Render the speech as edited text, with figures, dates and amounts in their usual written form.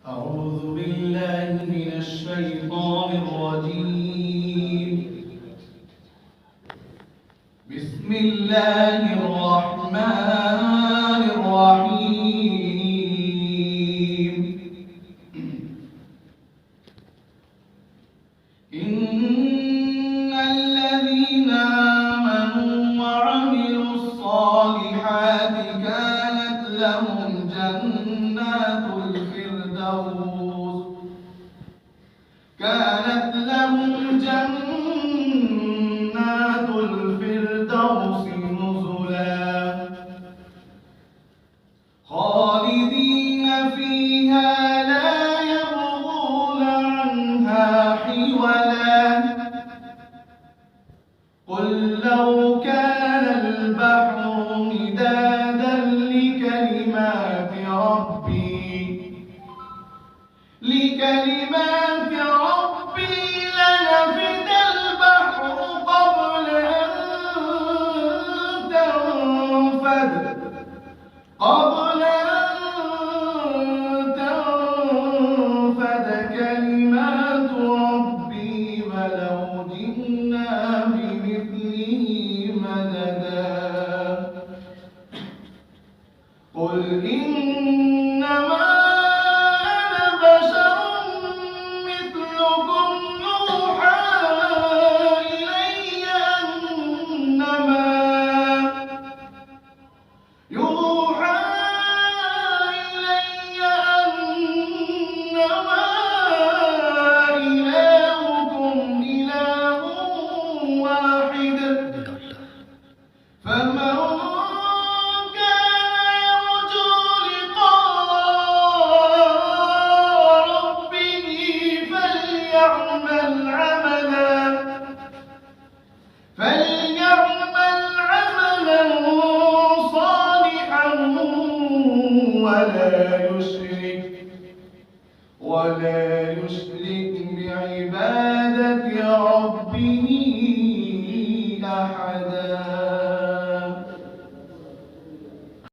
أعوذ بالله من الشيطان الرجيم. بسم الله الرحمن الرحيم. إن الذين آمنوا وعملوا الصالحات كانت لهم جنات الفردوس نزلا خالدين فيها لا يبغون عنها حولا. قل لو كان البحر مدادا لكلمات ربي لنفد البحر قبل أن تنفد كلمات ربي ولو جئنا بمثله مددا. قل إنما فمن كان يرجو لقاء ربه فليعمل عملا صالحا ولا يشرك بعبادة ربه